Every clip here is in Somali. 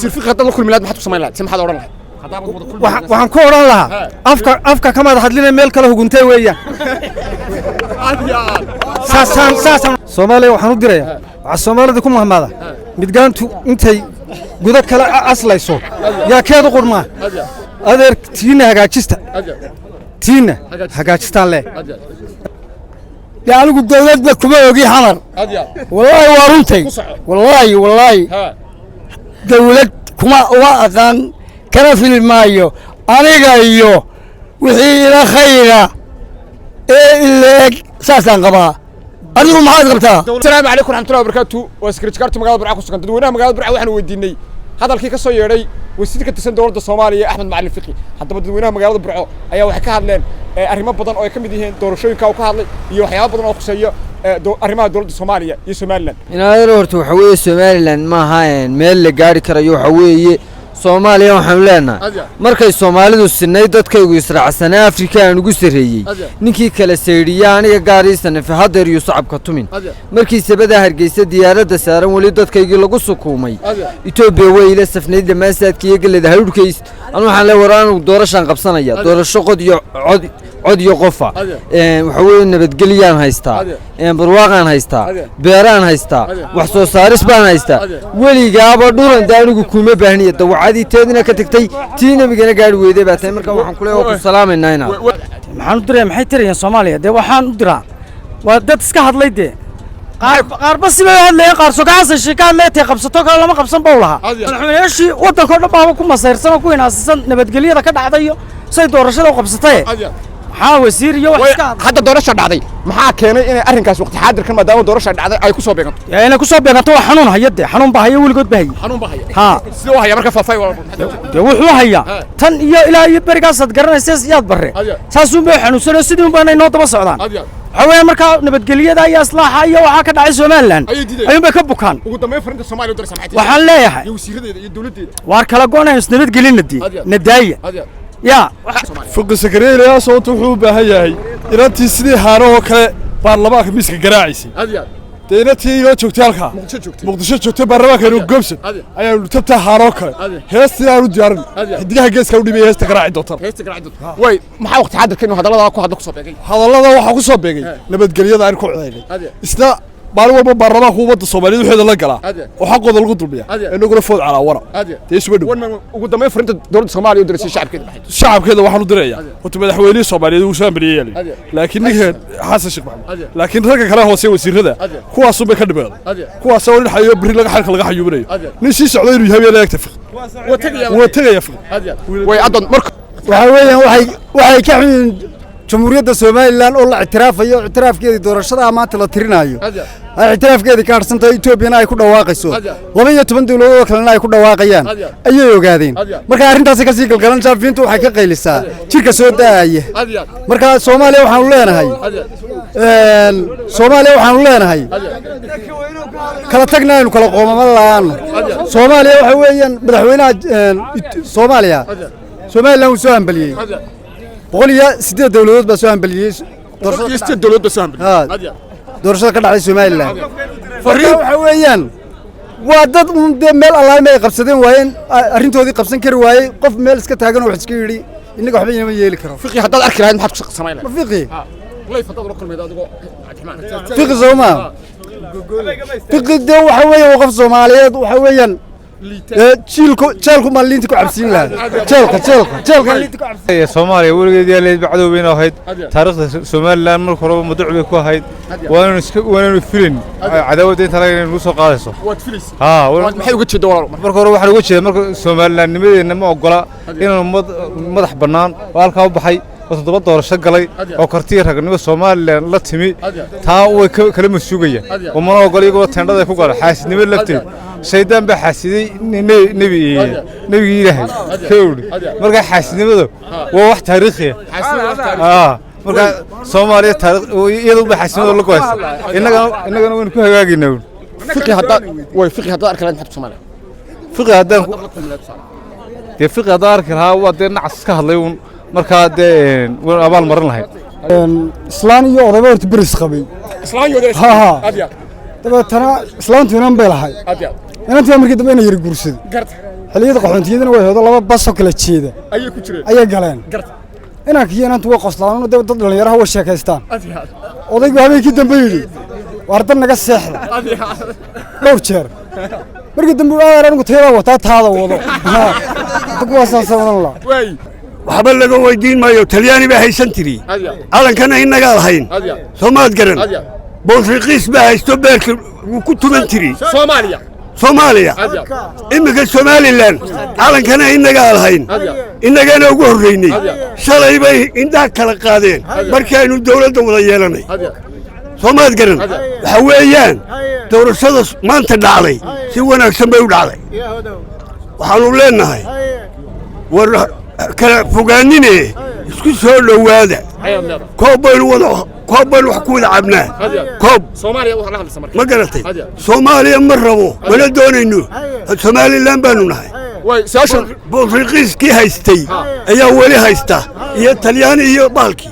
سير فقه هذا كل ميلاد ما حد سمعنا لا سمح هذا ورا الله waxaan ku oran lahaa afka kama hadlina meel kale huguntay weeyaan saasan Soomaaliya waxaan u dirayaa waxa Soomaalida ku mahmaada midgaantu intay gudo kala aslayso yaa keedu qurmaa adeer tiina hagaajista tiina hagaajistaan le anigu dawladda kuma ogi xamar wallahi waa runtay wallahi dawlad kuma uga aqaan kana filmaayo aniga iyo wixii ila khayra إلا ساسان قبا أرجو محمد قبتها. السلام عليكم ورحمة الله وبركاته. وسكرتيرة مقالة برعاق وسكنت دوينها مقالة برعاق وحنا وديني هذا الكي كسو يري وسيدي كتسن دولة الصومالية أحمد معلم فقي حتى بدوينها مقالة برعاق أيا وحكا هادلين أريما بدن أو يكمل ديهن دورشوين كاو كهادلي iyo waxyaabo badan oo khusaya arrimaha dawladda Soomaaliya iyo Somaliland inaad horto waxa weeye Somaliland ma ahayn meel la gaari karayo waxa weeye Soomaaliya waxaan leenahay markay Soomaalidu sinay dadkaygu israacsanaa Afrika aan ugu sareeyay ninkii kala seeriya aniga gaariisana fi hadeer iyo sacabka tumin markii sabada Hargeysa diyaaradda saaran wali dadkaygii lagu sukuumay Itoobiya way ila safnayda maasaadkii galada hawdkays aan waxaan la waraan doorashan qabsanaya doorasho qod iyo cod iyo qofa waxa weeye nabadgeliyaan haystaa barwaaqan haystaa beeraan haystaa wax soo saaris baan haystaa waligaaba dhuran daanigu kuma baahniya dawacadii teedina ka tagtay tiina migana gaari weeday baa tay marka waxaan kula ku salaameynaa ina maxaan u diray maxay tirayeen Soomaaliya de waxaan u diraa waa dad iska hadlay de qaar bas bay hadlayeen qaar sogaasa shikaan meetay qabsato kala lama qabsan bowlaha madaxweynayaashii wadanka oo dhan baa ku masayrsan ku inaasan nabadgelyada ka dhacdayo say doorashada u qabsatay وزير يو حتى دورش الدعدي ما كانوا إن أرنكاس وقت حاضر كان ما دام دورش الدعدي أي كوسو بينهم يعني كوسو بينهم تو حنون هيدا حنون بهاي ولقط بهاي حنون بهاي ها سلوها يا مركب فاي ولا وحوا هيا تن يا إلى يبرقص تقرن سيس ياد بري ساسون بيحنون سنة سيدهم بنا ينوط بس عدان حوالي مركب نبتقليه ده يا إصلاح هيا وعاكد عايز Somaliland أيوم بكبو كان وقدام يفرند الصومالي ودرس معتي وحلا يا حي يوسير ده يدولة دي واركلا قونا نبتقلين ندي نداية يا فوق السكرير يا صوت وحوبة هي إذا تسدي هارو كلا برلمانك ميسك جراعيسي تينا تيجي تشوكتالها مقدسة تشوكت برلمانك إنه قبس أيه تبتة هارو كلا هستي أرو ديارن هديها جالس كوني بيه هستقراعي دوتر وي ما وقت حاضر كأنه هذا الله أكو هذا كوسو بيجي هذا الله وحكو صوب بيجي نبت قليل ده أركو عيني إسنا مالو برلمان هو بده الصومالي وحده الله قلا وحقه ذا القطر بيه إنه يقول فوق على ورا تيش بدو وقدام يفرند دولة الصومالي ودرس الشعب كده الشعب كده واحد دريا وتبدأ حوالي الصومالي وشام بريالي لكن نيه حاسس الشيخ محمد لكن رجع كلام هو سوي وسير هذا هو أصلا بيكذب هو أصلا اللي حيو بري لقى حركة لقى حيو بري نسي سعودي يهوي لا يكتفق وتجي يفق ويعضن مرك وحي كحين جمهورية Somaliland oo la اعترافayo اعترافkeedii doorashada maanta la tirinayo اعترافkeedii ka harsantay Ethiopia ay ku dhawaaqayso 12 dawladood kalena ay ku dhawaaqayaan ayay ogaadeen marka arintaas ka sii galgalan shaafintu waxay ka qaylisaa jirka soo daaya marka Soomaaliya waxaan leenahay kala tagnaynu kala qoomama la'aan Soomaaliya waxa weeyaan madaxweynaha Somaliland uu soo hambaliyay بقولي سيد الدولة بس هم بليش سيد الدولة بس هم بليش دورشة كذا على سوماليلاند فريق حويان وعدد ميل الله ما يقبسدين وين أرنتو ذي قبسن كرواي قف ميل سكت هاجن وحسكيري إنك حبيبي ما يجيلك فقي حتى الأكل هاي محط شق سمايله فقي والله يفضل ركل ميدان فقي زوما فقي ده وحوي وقف سوماليات وحويان جيلكو مالينتكو عبسين لها جيلكو مالينتكو عبسين Soomaaliya weligeed leed bacdo weyn oo hayd taariikhda Somaliland markii hore madax bay ku hayd waana filin cadaawada inta laga soo qaadayso waad filis maxay uga jeedo markii hore waxaan uga jeedaa markii Somaliland nimadeena ma ogola inuu madax banaan oo halka u baxay وتضبط دورشة قلي أو كرتير هكذا Somaliland لا تمي تا وكلام السوقية وما نقول يقول تندر ذا فوق حاسس نبي لفتي سيدان بحاسدي نبي إلهي كوري مرجع حاسس نبي ذا وواحد تاريخي مرجع Somaliya تاريخ يدو بحاسس نبي كويس إنك نقول هاجي نقول فقه هذا أركان حتى Somaliland فقه هذا فقه هذا أركان هو ده نعس كهليون marka de abaal marin lahayd islaan iyo odayba horta baris qabay islaan iyo odayba adiya dabeetana islaantu inaan bay lahay inantii markii dambe inay yiri guursaday xilliyada qaxoontiyadana way hoodo laba bas oo kala jeeda ayay ku jireen ayay galeen garta inankiyo inantu way qoslaan dad dhalinyaraha way sheekaystaan odaygu habeenkii dambe yidhi waar dad naga seexda dhowr jeer markii dambe anigu tayada wataa taada wado kuwaasaan sabadan la waxba laga weydiin maayo talyaani baa haysan tiri calankana innagaa lahayn soomaad garan boorfiqiis baa haysto beerka wuu ku tuman tiri soomaaliya iminka somalilan calankana innagaa lahayn innagana ugu horraynay shalay bay indhaa kala qaadeen markaaynu dawladda wada yeelanay soomaad garan waxa weeyaan doorashada maanta dhacday si wanaagsan bay u dhacday waxaannu leennahay war kala fogaanine isku soo dhowaada koob baynu wax ku wada cabnaa koob ma garatay soomaaliya ma rabo mana doonayno somalilan baanu nahay boorfiqiiskii haystay ayaa weli haysta iyo talyaani iyo baalkii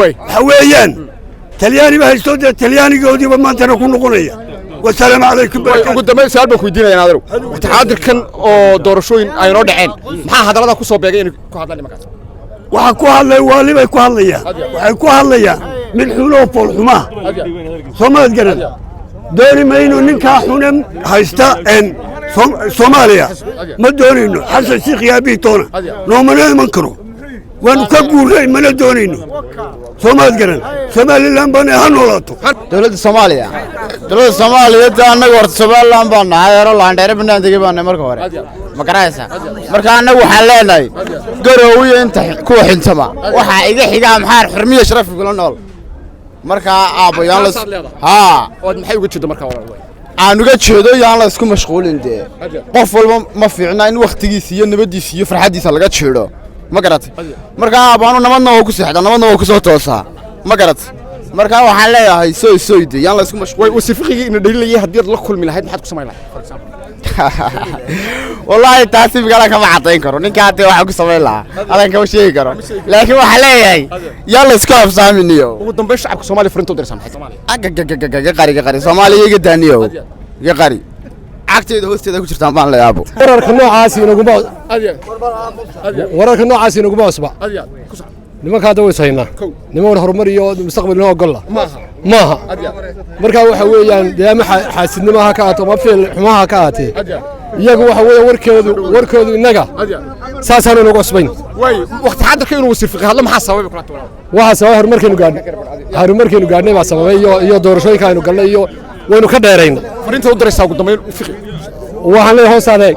waxa weeyaan talyaani ba haysto dee talyaanigoodiiba maantana ku noqonaya wasalaamu calaykum ugu dambayn su'aal baan ku weydiinaya naadarow taxaadirkan oo doorashooyin ay noo dhaceen maxaa hadallada ku soo beegay inay ku hadlaan nimankaas waxa ku hadlay waalibay ku hadlayaan waxay ku hadlayaan mid xunoo foolxumaa soomaad garan dooni mayno ninkaa xune haysta soomaaliya ma doonayno xasan shiikh yaabii toona noomana iman karo waanu ka guurnay mana doonayno soomaad garan somalilan baan ha noolaato dowladda soomaaliya annagu horta somalilan baan nahay hero laandheere banaandegi baan nahay marka hore ma garanaysaa marka annagu waxaan leenahay garoowiyo inta kuwa xintama waxaa iga xigaa maxaa xurmiya sharafi kula nool markaa aabbayaan ood maxay uga jeedo markaa aan uga jeedo yaan la isku mashquulin dee qof walba ma fiicna in wakhtigiisa iyo nabadiisa iyo farxaddiisa laga jeedo ma garatay markaa aabbaanu nabadna waa ku seexda nabadna waa ku soo toosaa ma garatay markaa waxaan leeyahay sooyde yaan la isku mashquulin wasifiqigii ina dhalilayay haddii aad la kulmi lahayd maxaad ku samayn lahayd wallaahi taasi migala kama cadayn karo ninka hadda waxa ku samayn lahaa adan kama sheegi karo laakiin waxaan leeyahay yaan la isku afsaaminiyo ugu dambayn shacabka Soomaaliya fariinta u dirsan maxay Soomaaliya qari Soomaaliya iga daaniyo iga qari cagteeda hoosteeda ku jirtaan baan leeyahay wararka noocaas inaguma cusba nimanka hadda way saynaa niman horumar iyo mustaqbal inoo ogola maaha marka waxa weeyaan deema xaasidnimo ha ka aato ma fiil xumaha ka aatee iyagu waxa weeyaan warkoodu inaga saasaan ugu cusbayn waqti xadarka inuu wasifiqi hadla maxaa sababay kula tawaa waxa sababay horumarkeenu gaadhnay baa sababay iyo doorashooyinka aynu galnay iyo waynu ka dheerayn fariinta u diraysaa ugu dambayn fiqi waxaan leeyahay hoosaade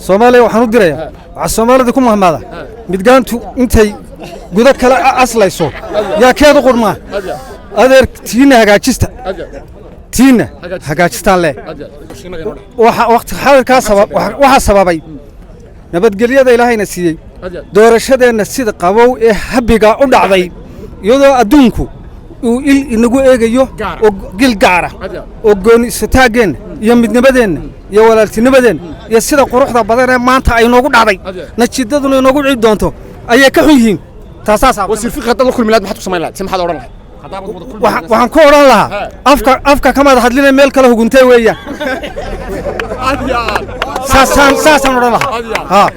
Soomaaliya waxaan u dirayaa waxa Soomaalida ku mahmaada midgaantu intay guda kala aslayso yaa keedu qurmaa adeer tiina hagaajistaan le waxa waqti xaalka waxa sababay nabadgelyada ilaahayna siiyay doorashadeena sida qabow ee habiga u dhacday iyadoo adduunku uu inagu eegayo oo gil gaara oo gooni istaagen iyo midnimadeenna iyo walaaltinimadeenna iyo sida quruxda badan ee maanta ay noogu dhacday natiijaduna inoogu cid doonto ayay ka xun yihiin taasaas wasifiqi hadda la kulmi lahayd maxaad ku samayn lahayd maxaad oran lahayd waxaan ku oran lahaa afka kama hadlina meel kale huguntay weeyaan saasan oran lahaa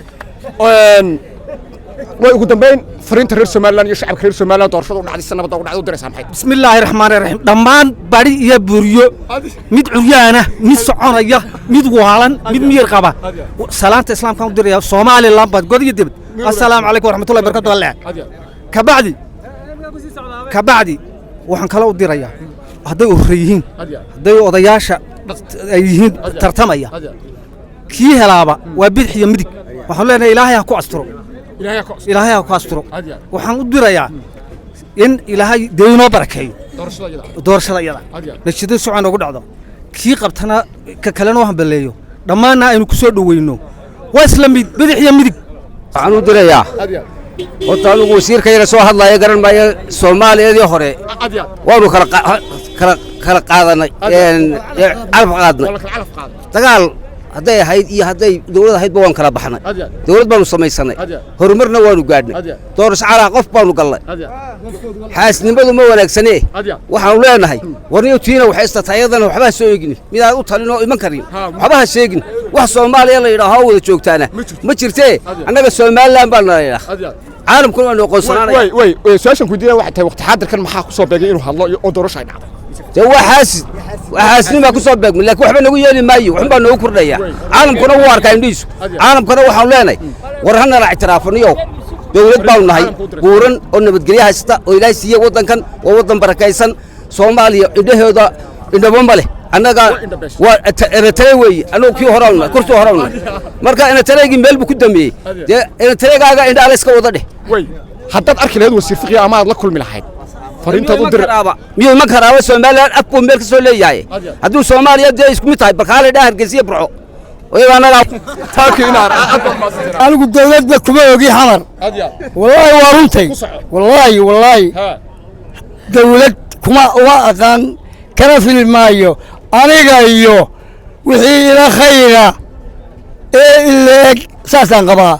way ugu dambayn fariinta reer Soomaaliland iyo shacabka reer Soomaaliland doorashada u dhacday sanadda u dhacday u diraysaa maxay bismillaahir rahmaanir rahiim dhammaan bari iyo buriyo mid curyaana mid soconaya mid waalan mid miyir qaba salaanta islaamka u diraya Soomaaliland bad god iyo dibad assalaamu calaykum waraxmatullaahi wabarakaatuh kabacdi waxaan kala u dirayaa hadday urreeyihiin hadday odayaasha ay yihiin tartamaya kii helaaba waa bidix iyo midig waxaan leenahay ilaahay ha ku asturo waxaan u dirayaa in ilaahay deynoo barakeeyo doorashada iyada natiijada socon ugu dhacdo kii qabtana ka kalena waxaan baleeyo dhammaanna aynu ku soo dhaweyno waa isla mid bidix iyo midig waxaan u dirayaa horta anigu wasiirka yara soo hadlaya garan maayo Soomaaliyadii hore waanu kala qaadanay calaf qaadnay dagaal hadday ahayd iyo hadday dawlad ahaydba waan kala baxnay dawlad baanu samaysanay horumarna waanu gaadhnay doorasho calaa qof baanu galnay xaasnimadu ma wanaagsanee waxaanu leenahay warniyo tiina waxay istatayadana waxba soo eegin midaad u talin oo iman karin waxba sheegin wax Soomaaliya la yiraahdo wada joogtaana ma jirtee annaga Soomaaliland baan leeyahay caalamkuna waa noqonsanaanay way su'aashan ku diiday waxa tahay waqti xaadirkan maxaa ku soo beegay inuu hadlo oo doorasho ay dhacdo waxaasnima ku soo beegmay laakiin waxba nagu yeeli maayo waxba noogu kordhaya caalamkuna wuu arkaa indhiisu caalamkuna waxaan leenahay war hana la ictiraafaniyo dawlad baan nahay buuran oo nabadgelyo haysta oo Ilaahay siiyay wadankan oo wadan barakaysan Soomaaliya indhaheeda indhaba male annaga waa Eritrea weey anoo kii horaawna kursi horaawna marka Eritreagi meel bu ku dambeeyay Eritreagaaga indha la iska wada dheh way haddaad arki lahayd wasiir fiqi ama aad la kulmi lahayd fariintaad u diray miyuu ma karaaba Soomaaliland afku meel ka soo leeyahay hadduu Soomaaliya dee isku mid tahay barkaale dhaa Hargeysa burco anigu dawladda kuma ogi xamar wallahi waa runtay wallahi dawlad kuma uga aqaan kana filmaayo aniga iyo wixii ila khayra ee ileeg saasaan qabaa